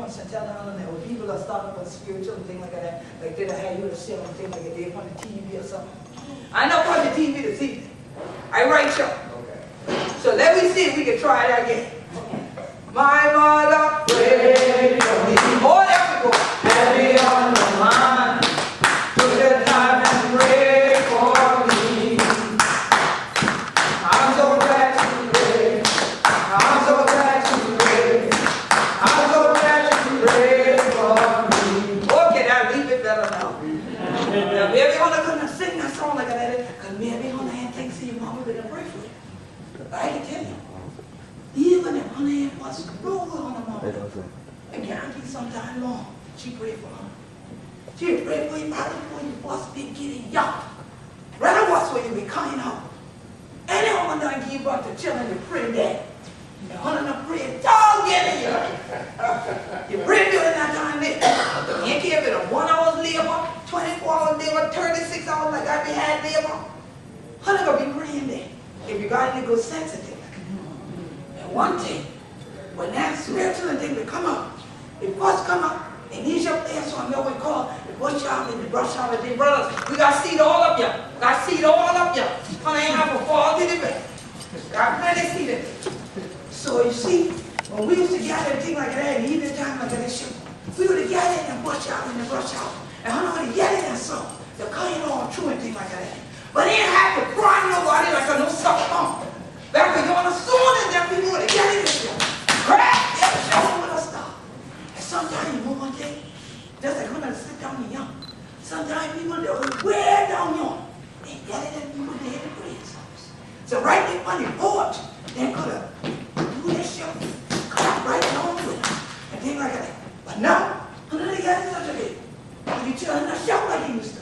once and tell them that when people are starting with spiritual and things like that, like they'll have you to sit and things like that, they're on the TV or something. I know on the TV this evening. I write you. Okay. So let me see if we can try it again. My mother prayed for me. Oh, there we go. Heavy on the mind. Took the time and prayed for me. I'm so glad you prayed. I'm so glad you prayed. I'm so glad you prayed for me. Okay, that leave it better now. Now, maybe I'm not going to sing that song like that, because maybe I'm going to have things to see your mama with a pray for you. I can tell you. Even if her name was over on the mama, I guarantee sometime long, she prayed for her. She prayed for you probably before you first been getting young. Rather was when you be coming out. And then when I give up to children, you pray that. And one of them praying, don't get it, you pray during that time there. You can't be a 1 hour labor, 24 hour labor, 36 hours like I be had labor. How they gonna be praying there? If you got any good sensitive. One thing, when that spiritual thing will come up, it first come up, and he's your place on what we call the bush shop and the brush shop and the brothers. We got seed all up here. Got seed all up here. Honey, ain't have to fall to the bed. Got plenty of seed in it. So you see, when we used to gather and things like that, and even time like that, we would gather in the bush shop and the brush shop. And honey, would gather that song. The cutting on true and things like that. But they didn't have to cry nobody like a no suck on. Back when you're on the soon and then people would get in this. Crack! Yeah, show them what I stop. And sometimes you know one thing, just like when I sit down and young. Sometimes people they'll way down young. They get it and people they had to pray themselves. So right there on the porch, they could have do that shit, clap right along with them. And things like that. But now, under the guys such a bit. You tell them to shout like you used to.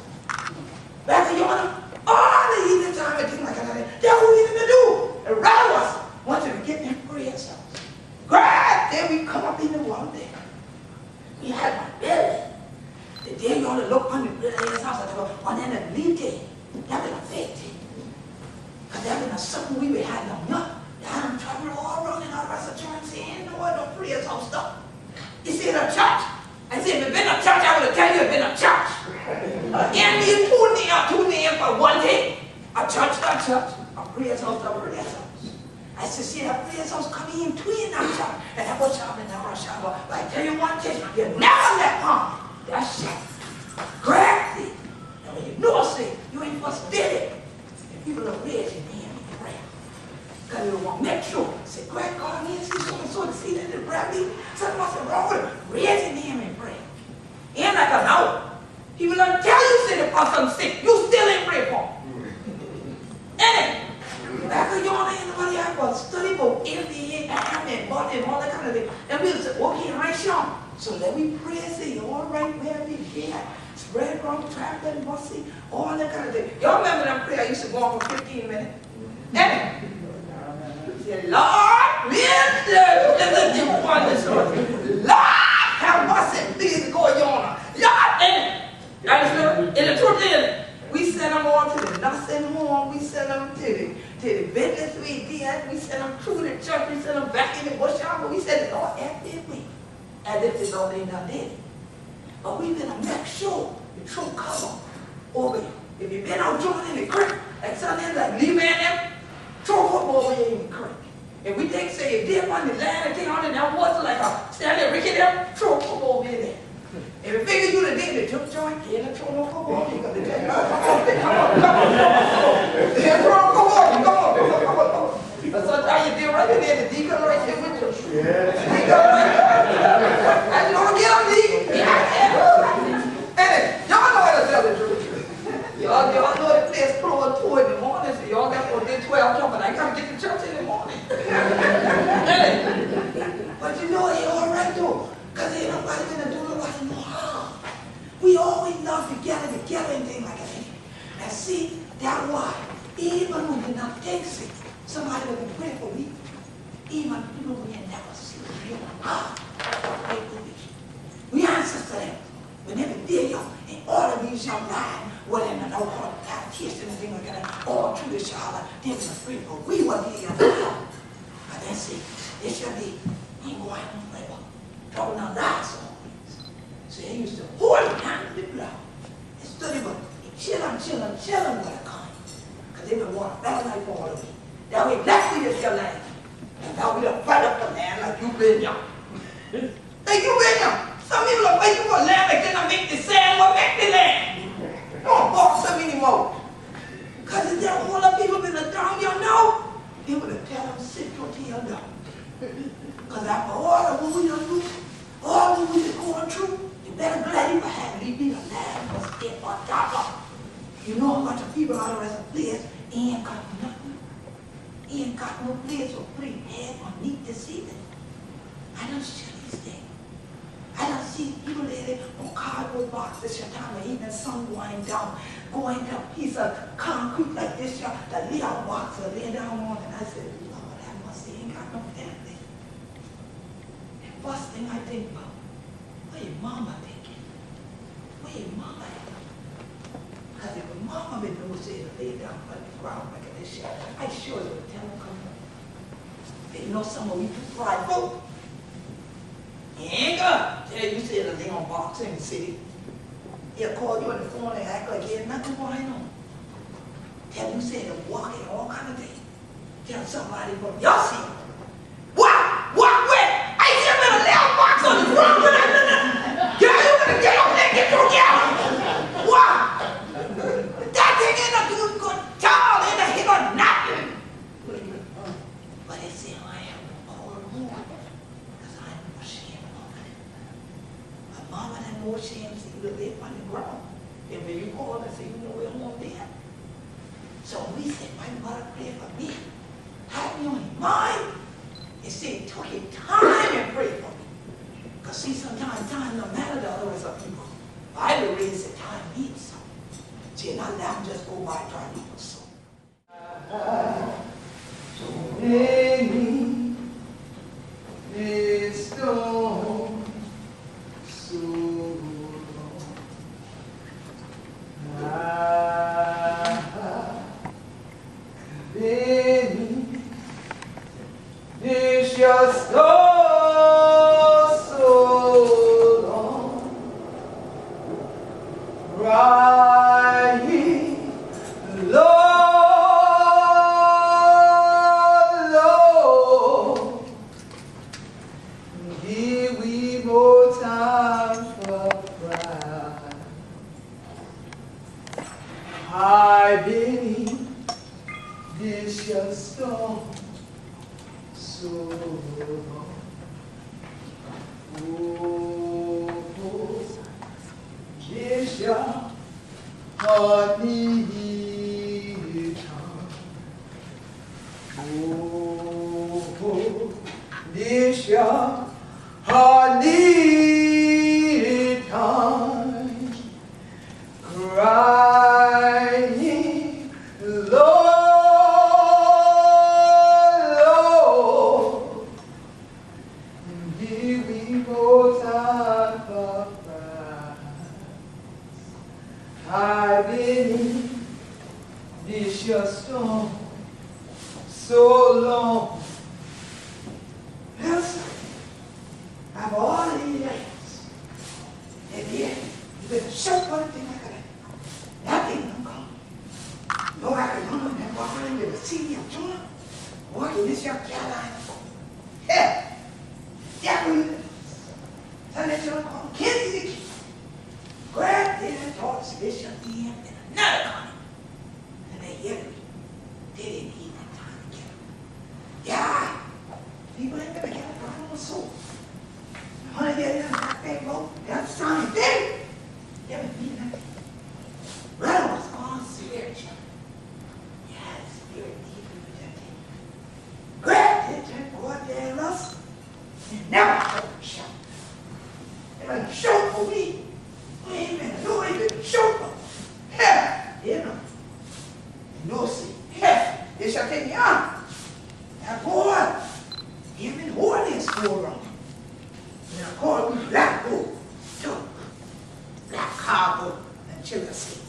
Back when you're on all the evening time and things like that, that's what we need to do. And rather us want you to get them prayers up. Great! Then we come up in the water there. We had my belly. The day you ought to look on the belly's house, I go, one end of leave day. That been a fake day. Because that been a something we had on young. I'm traveling all around and all the rest of the church saying, no, no prayers on stuff. You see, in a church. I said, if you've been a church, I would have tell you it's been a church. And you tune in for one day. A church, not church. A prayers house, a prayers house. I said, see, that prayers house coming in between that shop. And that was shop and that was shop. But I tell you one thing, you never let on. That shop. Grab it. And when you know, say, you ain't first did it. And people are raising hand in prayer. Because they want to make sure. Say, Greg, God, me and see so to see that they grab me. Something must be wrong with it. Raising hand in prayer. Ain't like an hour. He will not tell you, say the person sick. You still ain't pray for him. And back when you all ain't nobody have a study book, MBA, and body, and all that kind of thing. And we'll say, okay, Nayshun. So let me pray, say, all right, where we get. Spread around, travel, and mercy, all that kind of thing. Y'all remember that prayer I used to go on for 15 minutes? And say, Lord, Lord, have mercy, please go yonder. Lord, and in the truth is, we send them on to the nursing home, we send them to the business we did, we send them through the church, we send them back in the bush shop, we send it all every week, as if it's all they done did. But we've been to make sure the true cover over you. If you've been out joining the creek, like something like Lee Man them, throw football over you in the creek. If we take, say, a dip on the land and thing on it, that was like a stand there, Ricky them, throw football over in there. If you figure you the day they took joint, you ain't throw no football, you got to tell you, come on. They throw come on. But sometimes you deal right in there, the deacon right here with you. Yeah. The deacon right there. And you don't get them, deacon. And y'all know how to tell the truth. Y'all know the place closed 2 in the morning, so y'all got to get 12 jumping. I got to get to church in the morning. But you know, you're all right, though. Because ain't nobody going to do nobody no harm. We always love to gather together and things like that. And see, that's why, even when you're not sick, somebody will pray for me. Even people we never see real God. We answer to them. Whenever they're young, and all of these young lives, whether in the no catechism and things like that, all through the child, they're going to pray for. We were here young. But that's it. It should be, ain't going on forever. talking our lives on. So he used to hold it down the block. And study, but chillin' with a kind. Because they would want a better life for all of me. That way, black people is your land. And now we don't fight up the land like you been young. Like you been young. Some people are fighting for land like they don't make the sand or make the land. Don't box them anymore. Because if there all the people been down, you know, they would have tell them sit your tail down. Because after all the we done do, all the we been going through, you better glad you had leave me the land was dead on top of. You know how much of people out of the place ain't got nothing. Ain't got no place to put his head underneath the ceiling. I don't see these things. I don't see people lately on cardboard boxes, your time, or even sun going down a piece of concrete like this, the little box or lay down on, and I said, Lord, I must say, ain't got no family. And first thing I think about, what your mama thinking? What your mama thinking? Because if your mama been doing say to lay down on the ground like this shit, I sure would tell them come on. They know some of we too prideful. You ain't gonna tell you said a thing on box in the city. He'll call you on the phone and act like he had nothing going on. Tell you said to walk and all kind of things. Tell somebody from your city. What? Where? I see him in a little box on the ground when I girl, you better get up there and get your gal. What? That thing ain't no good tall, ain't a hit or nothing. But they say I am all more. Mama had more chance to live on the ground than when you call and say, you know, we're home there. So we said, my mother prayed for me. Had me on your mind. It said, it took you time and pray for me. Because see, sometimes time no matter the others of people. I will raise the time means something. See, not now just go by trying to do so. So many is gone. So long. Baby, this just so long, crying, Lord, give we more time for pride. I believe this just gone so long. Oh, this your heart needed time. Oh, this your heart needed time. Crying, Lord, give me more time for Christ. I've been in this your storm so long. Listen, I've all these days, and yet you've been so funny thing like that. Nothing don't come. No, I can run up and walk around with a CD of Jonah, walking this young Carolina. Yeah, yeah, we live. Son that Jonah called Kenzie. Grab their thoughts, this young DM, and another kind. And they hear it. They didn't even have time to get it. Yeah, people ain't gonna get it from the soul. When I get in that big boat, that's Johnny Big. You haven't been that. Rattle was on spiritual. Yeah, the spirit needs to be protected. Grab it and go out there and lust. And never show. They're going to show for me. We ain't been doing it, show for. Yeah, you know. No see. Yeah, they shall take me on. Now go on. Even holiness go around. Now call me black gold. Black cargo and children sleep.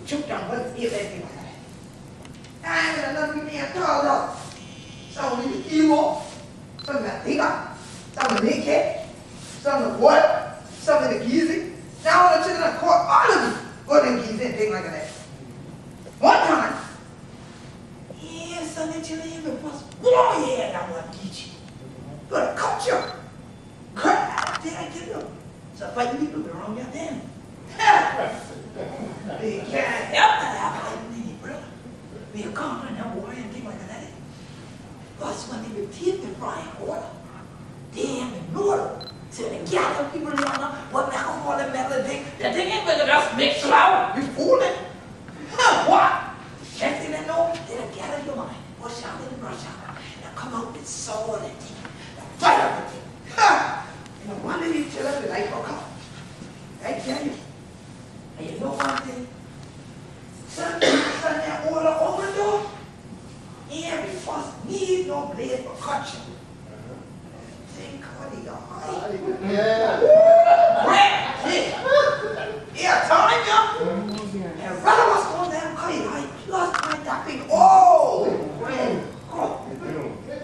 Choke down one feel everything like that. I ain't gonna let me be a tall dog. Some of you evil, some of you think up, some of you naked, some in the what? Some in the Geechee. Now all the children in court, all of you go to the Geechee and things like that. One time, yeah, son, the children in the bus, oh yeah, that one Geechee. But a culture. Crap, did I tell you? So fighting people around your then. They can't help that happening, brother. We are conquering that war and things like that. That's when they were teeth and frying water. Damn and noodle. So they gather people around them, what the hell for the metal thing? That thing ain't gonna just mix flour. You fooling? Huh, what? Next thing they know, they'll gather your mind, push out in the brush out, and come out with sword and teeth. Fight everything. Ha! You know, one of these children, the light will come. I tell you. And you know one thing? Son, that order over the door. Every fuss needs no blade for cutting. Thank God he got high. Yeah. Yeah, time, yeah. And brother was going down cut high. Plus my tapping. Oh, friend. Oh,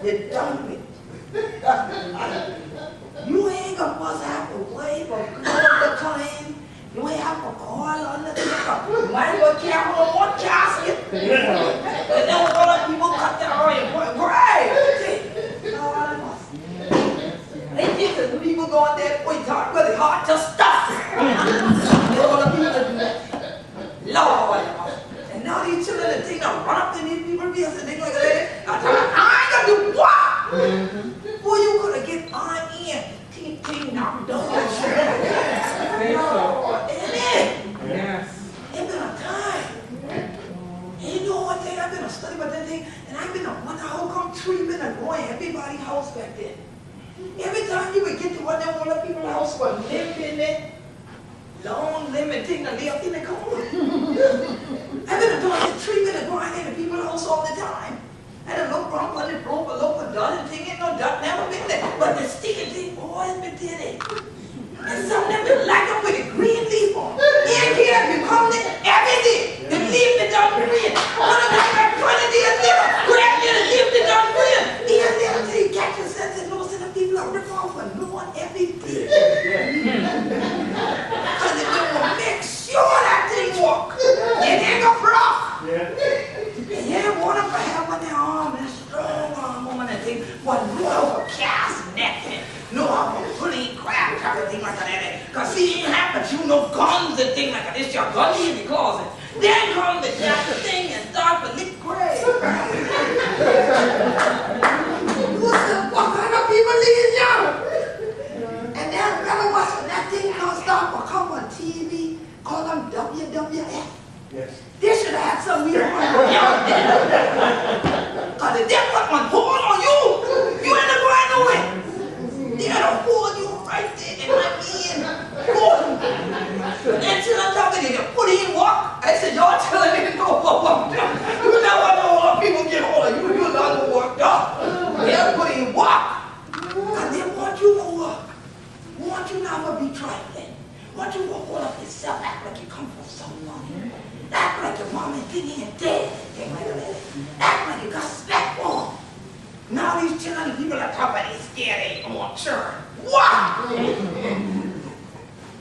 you're done with. You ain't gonna have to wait for the time. You ain't have to call on the paper. You might as well carry on one casket. And then all the people cut their oil. Great! No, I must. They think that the people go on there and talk really hard to stuff. And all the people that do that. Lord. And now these children that think they'll run up to these people's bills and things like that. I ain't gonna do what? Boy, you could have get on in. Ting, knocked down. Yes. It's been a time. And you know one thing, I've been a study about that thing, and I've been a wonder how come treatment and going everybody's house back then. Every time you would get to one of them, one of the people's house was living in it, long limiting and left in the corner. I've been doing the treatment and going in the people's house all the time. And I look wrong, but it broke a loaf of done and thing, ain't no duck never been there. But the sticky thing always been in it. And some of them been like up with a green leaf on. Here, you come there, every day, the leaf that done green. One of them got 20 days later, grab you the leaf that done green. Here, there, until you catch your sense and most of the people are ripping off for no one every day. Because if they will make sure that thing walk, it ain't gonna rock. And yeah, one of them have on their arm, and strong arm woman and thing, but no over cast neck. No, I'm a pretty crap, everything like that. Because see, it ain't happened, you know, guns and things like that. It's your gun in the closet. Then come the chapter thing and start to lick gray. What kind of people these young? And then brother watch when that thing don't stop or come on TV, call them WWF. Yes. They should have had some weird one. Because if they put one hold on you, you ain't going nowhere. They gotta hold you right there in my hand. And then till I'm talking to you, put in walk. I said, y'all telling me to go walk. You know what all people get hold of you. You're not gonna walk up. They'll put in walk. And they want you to walk. Want you not to be trifling. Want you to hold up yourself, act like you come from somebody. Act like your mom and thinking you're dead. Act like you got slack on. Now these children, people are talking about they scared they ain't gonna churn. What?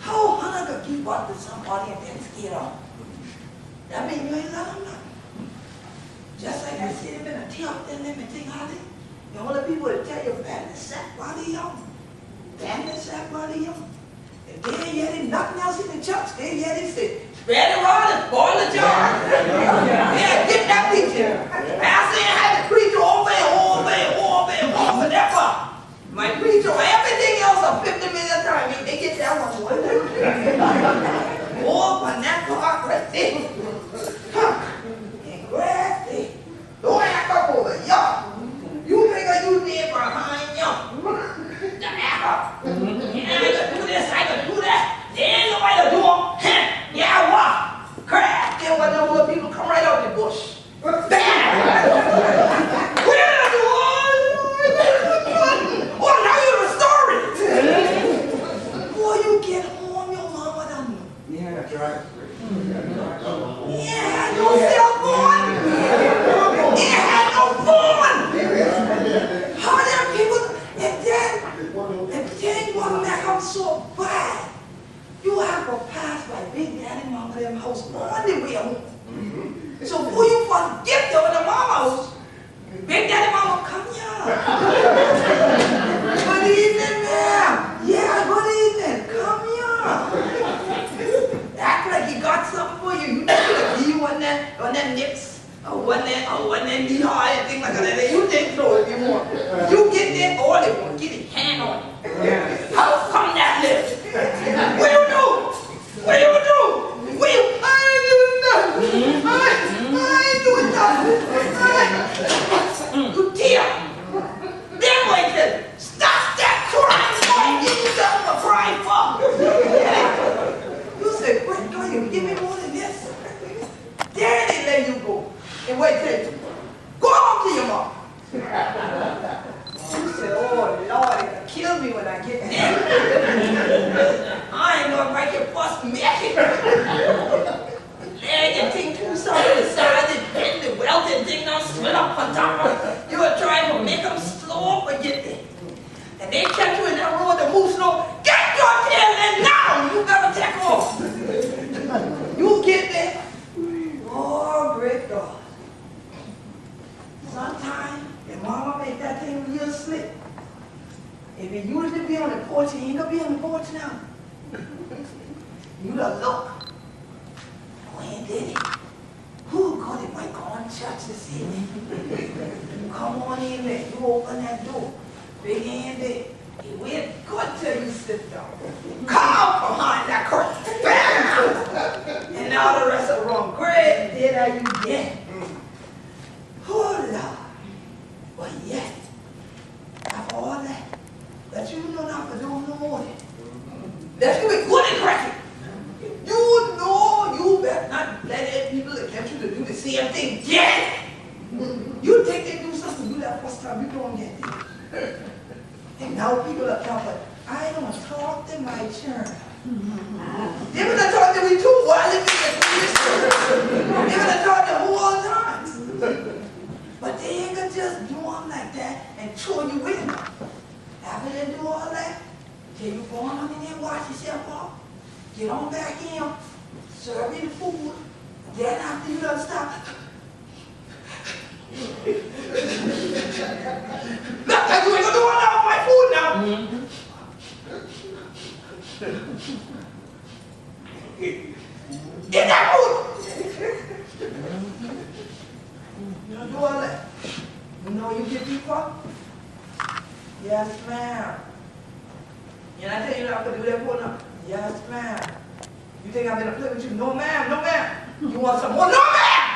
How hard to keep up with somebody and then scared off? That means you ain't let them know. Just like I said, been a tip in them and think how they. The only people that tell you family sack while they young. Family sack while they young. If they ain't yet nothing else in the church, they yet they say, spread it around and boil the jar. Yeah, get that picture. I say I had to preach over and never. My preacher, everything else of 50 minutes time, they get that one. Oh, on that part right there. And grab it. Don't act up over y'all. You figure you there behind you. The act up. Yeah, I can do this, I can do that. There ain't nobody to do them. Yeah, what? Crap. Then when the little people come right out the bush. Bam! Oh, now you're the story. Boy, you get home, your mama done know. Yeah, that's right. Yeah, no cell phone. It had no phone. How many people, and then you want to make up so mama them house on the way home. And so who you first get there in the mama house, big daddy mama, come here. Good evening, ma'am. Yeah, good evening. Come here. Act like he got something for you. You think he on that nips. One that knee high and things like that. You think so if you want. You get that all they want. Get his hand on it. How come that lift? What you do? What you do? What you? I ain't doing nothing. I ain't doing nothing. You tear. Then wait till. Stop that crying. Boy, give you something to cry for. You say, what do you give me more than this? Then they let you go. And wait till you go home to your mom. You said, oh Lord, it'll kill me when I get there. I ain't gonna break your bust make it. Lay your thing to something the side and bend the welded thing now split up on top of it. You were trying to make them slow up or get there. And they kept you in that road to move slow. Get your tail and now you gotta take off. You get there. Oh, great God. Sometimes, if mama make that thing real slick, if it used to be on the porch, it ain't gonna be on the porch now. You done look. When did it? Who God, it might go on church this evening. Come on in there. You open that door. Big hand there. He went, God tell you sit down. Come out behind that curtain. Bam! And now the rest of the room. Great did how you get. Oh Lord. But yet, after all that, that you know not for doing no more. That you be good at cracking. You know you better not let people that get you to do the same thing again. You think they do something, you that first time, you don't get it. And now people are talking, I don't talk to my church. They would have talked to me too while they would have talked to who all the time. But they ain't gonna just do them like that and throw you with them. After they do all that, till you go on in there, wash yourself off, get on back in, serve you the food, then after you done stop, look, you ain't gonna do all that with my food now. Get that food! You don't do all that. You know you get people? Yes, ma'am. And I tell you not to do that for now. Yes, ma'am. You think I'm gonna play with you? No, ma'am, no, ma'am. You want some more? No, ma'am!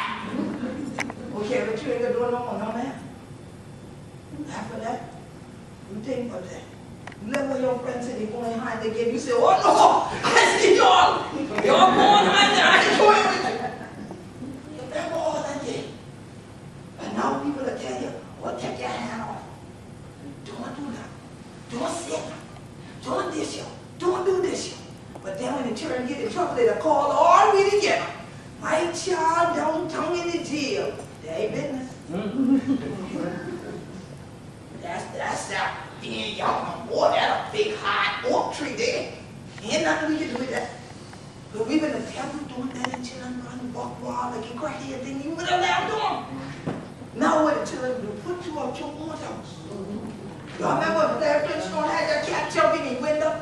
Okay, but you ain't gonna do it no more, no, ma'am. After that, you think about that. You let one of your friends say they're going high again. You say, oh no, I see y'all. Y'all going high there. I ain't going with you. You remember all that day. And now people will tell you, well, take your hand off. Don't do that. Don't sit. Don't this yo. Don't do this yo. But then when the children get in trouble, they'll call all we together. My child don't tongue in the jail. That ain't business. That's that. Yeah, y'all, boy, that's a big high oak tree there. Ain't nothing we can do with that. But we better tell you doing that and children run buck wild like a crackhead thing. You better let them do them. Now what the children do, put you up your own house. Y'all remember when Larry Flintstone had that cat jumping in the window?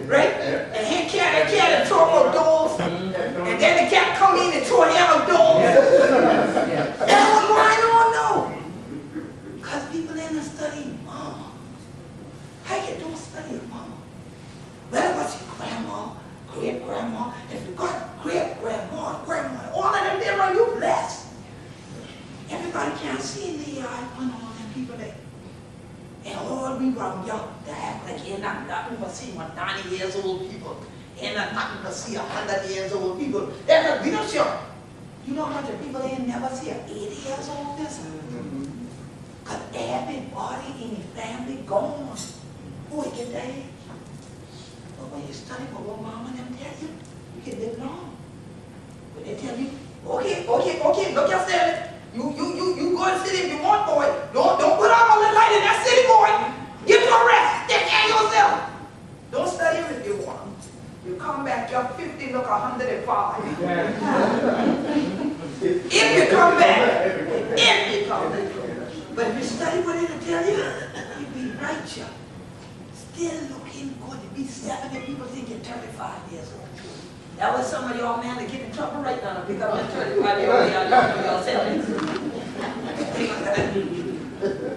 Right? And he carried the cat and throw up doors. And then the cat come in and throw him up doors. That's what's going on now. Because people ain't studying mama. How you don't study mama? Well, what's your grandma, great-grandma? If you got great-grandma, grandma, all of them there are you blessed. Everybody can't see in the eye when all them people there. And all we run young to act like you're not nothing but see 90 years old people. Ain't not nothing but see 100 years old people. There's a leadership. You know how many people ain't never see an 80 years old person? Because everybody in your family gone. Who will get that age? But when you study for what mama and them tell you, you can live long. But they tell you, okay, look yourself. You go and sit if you want, boy. Don't put on all the light in that city, boy. Give you a rest. Take care of yourself. Don't study if you want. You come back back, your 50 look 105. If you come back. If you come back. But if you study what it'll tell you, you'll be righteous. Still looking good. You'll be 70. People think you're 35 years old. That was some of y'all man that get in trouble right now. Pick up your 35-year-old y'all selling.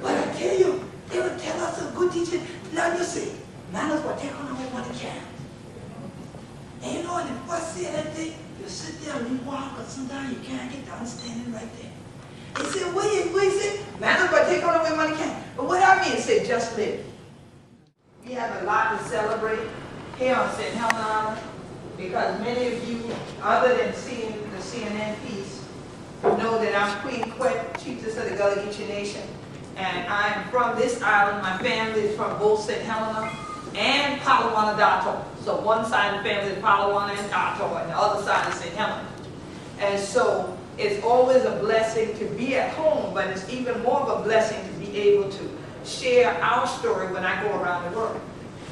But I tell you, they would tell us some good teaching. Now you see, manners will take on the whole money can. And you know, and if I say that thing, you sit there and you walk, but sometimes you can't get the understanding right there. They say, what you say? Manners will take on the way money can. But what I mean is say, just live. We have a lot to celebrate here on St. Helena Island, because many of you, other than seeing the CNN piece, know that I'm Queen Quet, chiefess of the Gullah Geechee Nation. And I'm from this island. My family is from both St. Helena and Palawana Dato. So one side of the family is Palawana and Dato, and the other side is St. Helena. And so it's always a blessing to be at home, but it's even more of a blessing to be able to share our story when I go around the world.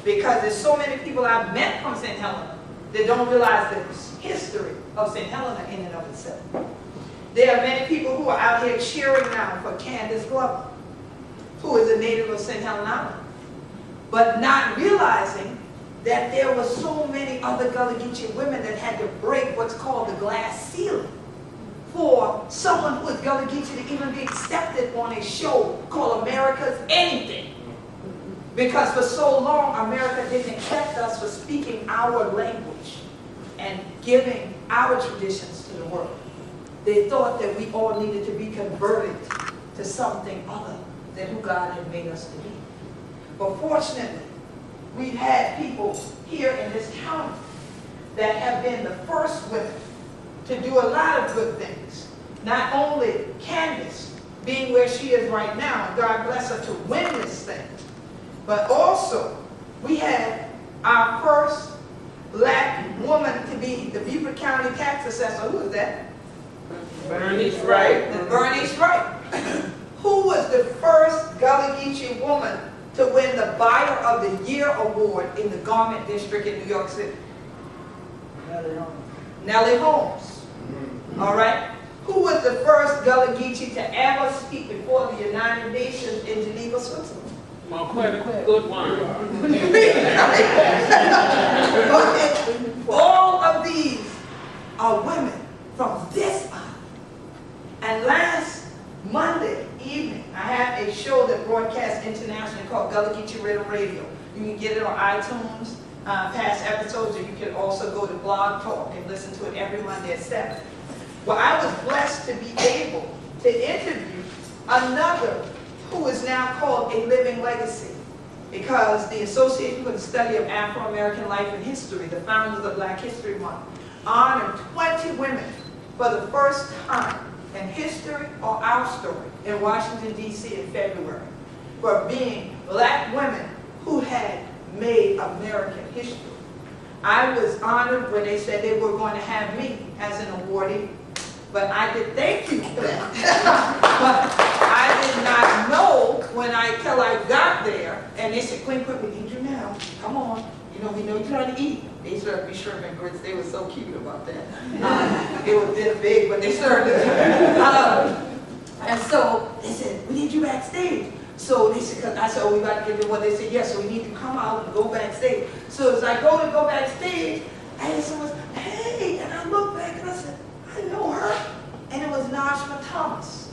Because there's so many people I've met from St. Helena that don't realize the history of St. Helena in and of itself. There are many people who are out here cheering now for Candace Gullah, who is a native of St. Helena Island, but not realizing that there were so many other Gullah Geechee women that had to break what's called the glass ceiling for someone who is Gullah Geechee to even be accepted on a show called America's Anything. Because for so long, America didn't accept us for speaking our language and giving our traditions to the world. They thought that we all needed to be converted to something other than who God had made us to be. But fortunately, we've had people here in this county that have been the first women to do a lot of good things. Not only Candace being where she is right now, and God bless her to win this thing, but also we had our first black woman to be the Beaufort County tax assessor. Who is that? Bernice Wright. Bernice Wright. Who was the first Gullah Geechee woman to win the Buyer of the Year award in the Garment District in New York City? Nellie Holmes. All right. Who was the first Gullah Geechee to ever speak before the United Nations in Geneva, Switzerland? Good one. All of these are women from this island. And last Monday evening, I had a show that broadcasts internationally called Gullah Geechee Rhythm Radio. You can get it on iTunes, past episodes, or you can also go to Blog Talk and listen to it every Monday at 7. Well, I was blessed to be able to interview another who is now called a living legacy, because the Association for the Study of Afro-American Life and History, the founders of Black History Month, honored 20 women for the first time in history or our story in Washington, D.C. in February, for being black women who had made American history. I was honored when they said they were going to have me as an awardee, but I did thank you for that. But I did not know till I got there, and they said, Queen, we need you now. Come on. You know, we know you're trying to eat. They served me shrimp and grits. They were so cute about that. It was this big, but they served it. And so they said, we need you backstage. So they said, because I said, oh, we got to get to what they said, yes, so we need to come out and go backstage. So as I go backstage, I hear someone say, hey, and I look back and I said, I know her. And it was Nayshun Thomas.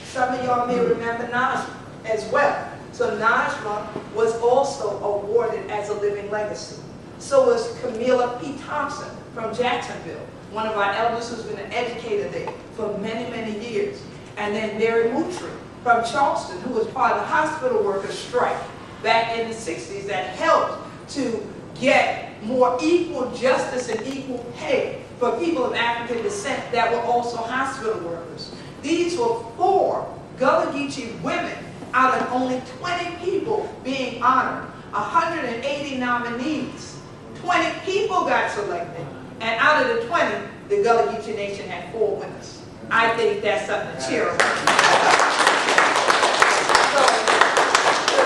Some of y'all may remember Nayshun as well. So Nayshun was also awarded as a living legacy. So was Camilla P. Thompson from Jacksonville, one of our elders who's been an educator there for many, many years. And then Mary Moutry from Charleston, who was part of the hospital workers' strike back in the 60s that helped to get more equal justice and equal pay for people of African descent that were also hospital workers. These were 4 Gullah Geechee women out of only 20 people being honored, 180 nominees. 20 people got selected, and out of the 20, the Gullah Geechee Nation had 4 winners. I think that's something to cheer about. So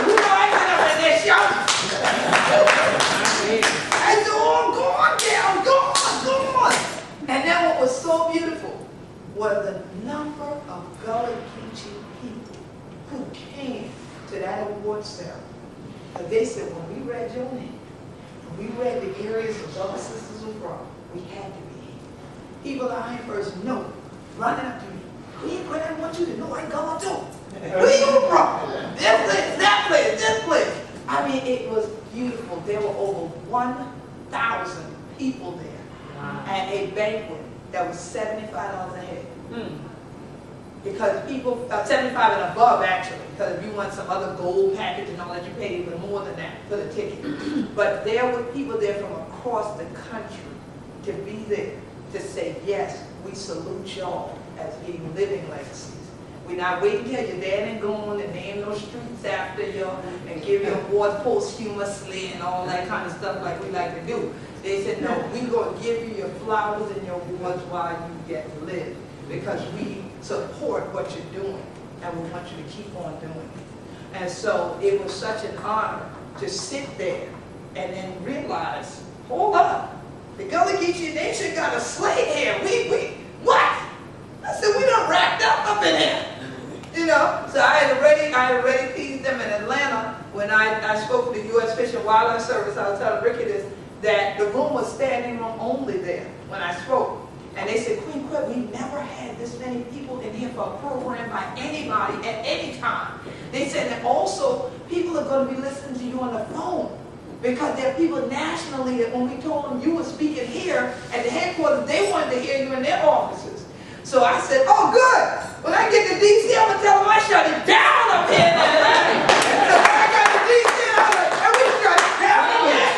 you know, I went up in that show. I said, oh, I'm going down. was the number of Gullah Geechee people who came to that award ceremony. But they said, when we read your name, when we read the areas of Gullah sisters were from, we had to be here. People that I first know, running up to me, Queen, I want you to know I Gullah too. Where you from? This place, that place, this place. I mean, it was beautiful. There were over 1,000 people there at a banquet that was $75 a head. Because people, 75 and above actually, because if you want some other gold package and all that, you pay even more than that for the ticket. But there were people there from across the country to be there to say, yes, we salute y'all as being living legacies. We're not waiting till you're dead and gone and name no streets after you and give you awards posthumously and all that kind of stuff like we like to do. They said, no, we're going to give you your flowers and your awards while you get to live, because we support what you're doing and we want you to keep on doing it. And so it was such an honor to sit there and then realize, hold up, the Gullah Geechee Nation got a slave here. What? I said, we done racked up in here. You know, so I had already teased them in Atlanta when I spoke to the U.S. Fish and Wildlife Service. I was telling Ricky this, that the room was standing room only there when I spoke. And they said, Queen Quet, we never had this many people in here for a program by anybody at any time. They said that also people are going to be listening to you on the phone, because there are people nationally that when we told them you were speaking here at the headquarters, they wanted to hear you in their offices. So I said, oh good. When I get to D.C., I'm going to tell them I shut it down up here in Atlanta. So when I got to D.C., I'm like, and we shut it down again.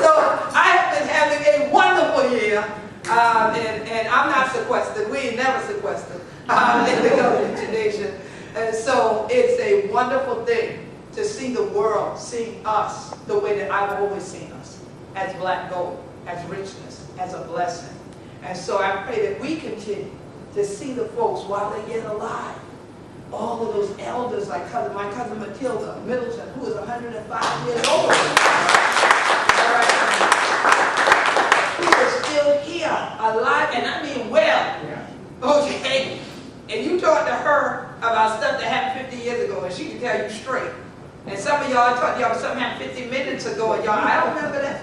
So I have been having a wonderful year. And I'm not sequestered. We ain't never sequestered in the Gullah Geechee Nation. And so it's a wonderful thing to see the world seeing us the way that I've always seen us, as black gold, as richness, as a blessing. And so I pray that we continue to see the folks while they're yet alive. All of those elders, like my cousin Matilda Middleton, who is 105 years old. Who is still here, alive, and I mean well. Okay? And you talk to her about stuff that happened 50 years ago, and she can tell you straight. And some of y'all talked to y'all something happened 50 minutes ago, and y'all, I don't remember that.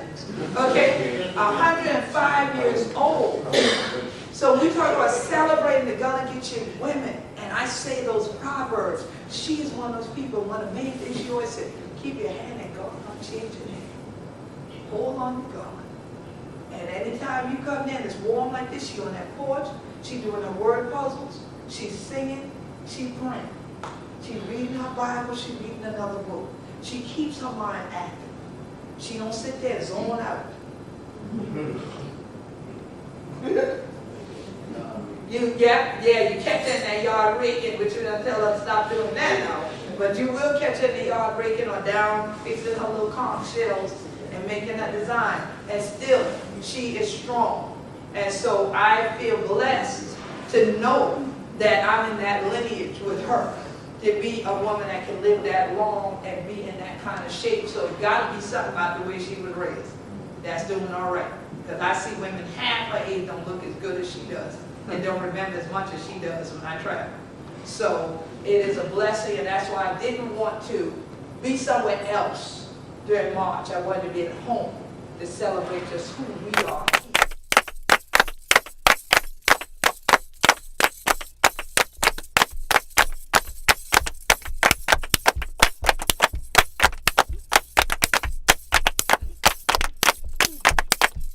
Okay? 105 years old. So we talk about celebrating the Gullah Geechee women, and I say those proverbs. She's one of those people, one of the main things she always said, keep your hand in God, don't change your hand. Hold on to God. And anytime you come in, it's warm like this, she's on that porch, she's doing her word puzzles, she's singing, she's praying. She's reading her Bible, she's reading another book. She keeps her mind active. She don't sit there and zone out. You catch her in that yard raking, but you don't tell her to stop doing that now. But you will catch her in the yard raking or down fixing her little conch shells and making a design. And still, she is strong. And so I feel blessed to know that I'm in that lineage with her. To be a woman that can live that long and be in that kind of shape. So it's got to be something about the way she was raised that's doing all right. Because I see women half her age don't look as good as she does and don't remember as much as she does when I travel. So it is a blessing, and that's why I didn't want to be somewhere else during March. I wanted to be at home to celebrate just who we are